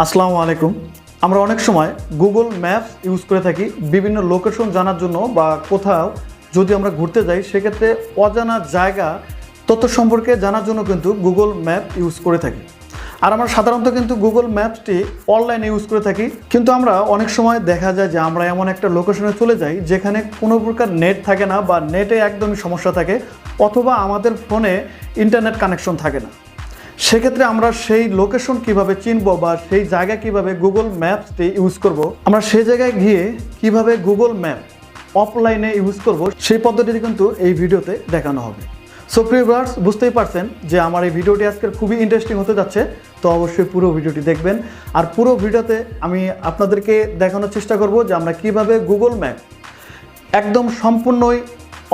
আসসালামু আলাইকুম। আমরা অনেক সময় গুগল ম্যাপস ইউজ করে থাকি বিভিন্ন লোকেশন জানার জন্য বা কোথাও যদি আমরা ঘুরতে যাই সেক্ষেত্রে অজানা জায়গা তথ্য সম্পর্কে জানার জন্য কিন্তু গুগল ম্যাপ ইউজ করে থাকি। আর আমরা সাধারণত কিন্তু গুগল ম্যাপসটি অনলাইনে ইউজ করে থাকি, কিন্তু আমরা অনেক সময় দেখা যায় যে আমরা এমন একটা লোকেশনে চলে যাই যেখানে কোনো প্রকার নেট থাকে না বা নেটে একদমই সমস্যা থাকে, অথবা আমাদের ফোনে ইন্টারনেট কানেকশন থাকে না। সেক্ষেত্রে আমরা সেই লোকেশন কিভাবে চিনব বা সেই জায়গা কিভাবে গুগল ম্যাপসটি ইউজ করব, আমরা সেই জায়গায় গিয়ে কিভাবে গুগল ম্যাপ অফলাইনে ইউজ করব সেই পদ্ধতিটি কিন্তু এই ভিডিওতে দেখানো হবে। সো প্রিয় ভিউয়ার্স, বুঝতেই পারছেন যে আমার এই ভিডিওটি আজকের খুবই ইন্টারেস্টিং হতে যাচ্ছে, তো অবশ্যই পুরো ভিডিওটি দেখবেন। আর পুরো ভিডিওতে আমি আপনাদেরকে দেখানোর চেষ্টা করব যে আমরা কিভাবে গুগল ম্যাপ একদম সম্পূর্ণই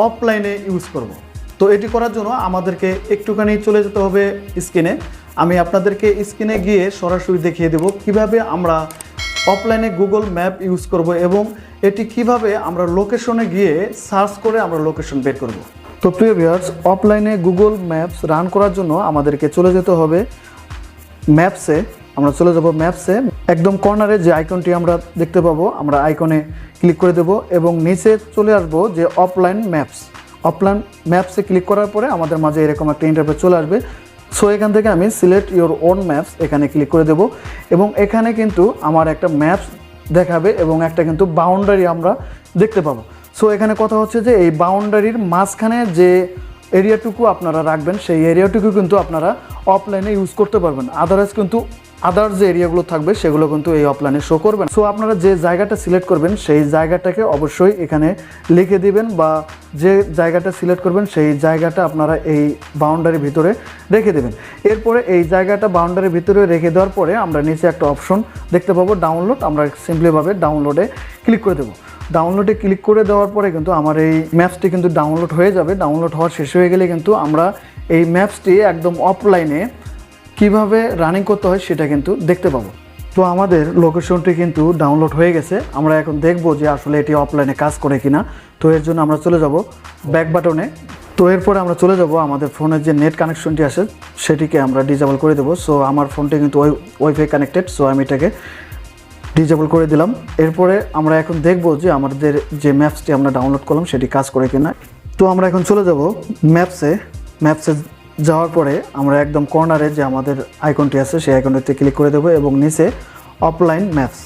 অফলাইনে ইউজ করব। তো এটি করার জন্য আমাদেরকে একটুখানি চলে যেতে হবে স্ক্রিনে। আমি আপনাদেরকে স্ক্রিনে গিয়ে সরাসরি দেখিয়ে দেব কিভাবে আমরা অফলাইনে গুগল ম্যাপ ইউজ করব এবং এটি কিভাবে আমরা লোকেশনে গিয়ে সার্চ করে আমরা লোকেশন বের করব। তো প্রিয় ভিউয়ার্স, অফলাইনে গুগল ম্যাপস রান করার জন্য আমাদেরকে চলে যেতে হবে ম্যাপসে। আমরা চলে যাব ম্যাপসে, একদম কর্নারে যে আইকনটি আমরা দেখতে পাবো আমরা আইকনে ক্লিক করে দেব এবং নিচে চলে আসবো যে অফলাইন ম্যাপসে ক্লিক করার পরে আমাদের মাঝে এরকম একটা ইন্টারফেস চলে আসবে। সো এখান থেকে আমি সিলেক্ট ইওর ওন ম্যাপস এখানে ক্লিক করে দেব এবং এখানে কিন্তু আমার একটা ম্যাপস দেখাবে এবং একটা কিন্তু বাউন্ডারি আমরা দেখতে পাবো। সো এখানে কথা হচ্ছে যে এই বাউন্ডারির মাঝখানে যে এরিয়াটুকু আপনারা রাখবেন সেই এরিয়াটুকু কিন্তু আপনারা অফলাইনে ইউজ করতে পারবেন। আদার্স যে এরিয়াগুলো থাকবে সেগুলো কিন্তু এই অফলাইনে শো করবেন। সো আপনারা যে জায়গাটা সিলেক্ট করবেন সেই জায়গাটাকে অবশ্যই এখানে লিখে দিবেন বা যে জায়গাটা সিলেক্ট করবেন সেই জায়গাটা আপনারা এই বাউন্ডারির ভিতরে রেখে দেবেন। এরপরে এই জায়গাটা বাউন্ডারির ভিতরে রেখে দেওয়ার পরে আমরা নিচে একটা অপশন দেখতে পাবো ডাউনলোড। আমরা সিম্পলিভাবে ডাউনলোডে ক্লিক করে দেবো। ডাউনলোডে ক্লিক করে দেওয়ার পরে কিন্তু আমার এই ম্যাপসটি কিন্তু ডাউনলোড হয়ে যাবে। ডাউনলোড হওয়ার শেষ হয়ে গেলে কিন্তু আমরা এই ম্যাপসটি একদম অফলাইনে কিভাবে রানিং করতে হয় সেটা কিন্তু দেখতে পাবো। তো আমাদের লোকেশনটি কিন্তু ডাউনলোড হয়ে গেছে। আমরা এখন দেখব যে আসলে এটি অফলাইনে কাজ করে কিনা। তো এর জন্য আমরা চলে যাব ব্যাক বাটনে। তো এরপরে আমরা চলে যাব আমাদের ফোনের যে নেট কানেকশনটি আছে সেটিকে আমরা ডিসেবল করে দেবো। সো আমার ফোনটি কিন্তু ওয়াইফাই কানেক্টেড, সো আমি এটাকে ডিসেবল করে দিলাম। এরপরে আমরা এখন দেখব যে আমাদের যে ম্যাপসটি আমরা ডাউনলোড করলাম সেটি কাজ করে কিনা। তো আমরা এখন চলে যাব ম্যাপসে যাওয়ার পরে আমরা একদম কর্নারে যে আমাদের আইকনটি আছে সেই আইকনটিতে ক্লিক করে দেবো এবং নিচে অফলাইন ম্যাপস।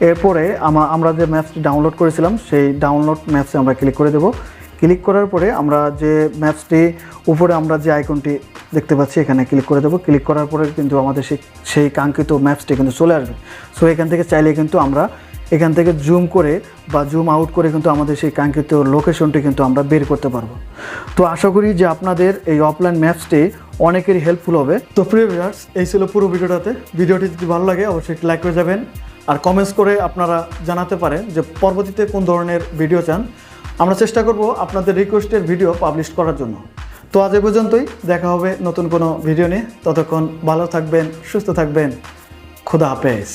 এরপরে আমরা যে ম্যাপসটি ডাউনলোড করেছিলাম সেই ডাউনলোড ম্যাপসে আমরা ক্লিক করে দেবো। ক্লিক করার পরে আমরা যে ম্যাপসটি উপরে আমরা যে আইকনটি দেখতে পাচ্ছি এখানে ক্লিক করে দেবো। ক্লিক করার পরে কিন্তু আমাদের সেই কাঙ্ক্ষিত ম্যাপসটি কিন্তু চলে আসবে। সো এখান থেকে চাইলে কিন্তু আমরা এখান থেকে জুম করে বা জুম আউট করে কিন্তু আমাদের সেই কাঙ্ক্ষিত লোকেশনটি কিন্তু আমরা বের করতে পারবো। তো আশা করি যে আপনাদের এই অফলাইন ম্যাপসটি অনেকেরই হেল্পফুল হবে। তো প্রিয় ভিউয়ার্স, এই ছিল পুরো ভিডিওটাতে। ভিডিওটি যদি ভালো লাগে অবশ্যই একটি লাইক করে যাবেন আর কমেন্টস করে আপনারা জানাতে পারেন যে পরবর্তীতে কোন ধরনের ভিডিও চান। আমরা চেষ্টা করব আপনাদের রিকোয়েস্টের ভিডিও পাবলিশ করার জন্য। তো আজ এ পর্যন্তই, দেখা হবে নতুন কোনো ভিডিও নিয়ে। ততক্ষণ ভালো থাকবেন, সুস্থ থাকবেন। খোদা হাফেজ।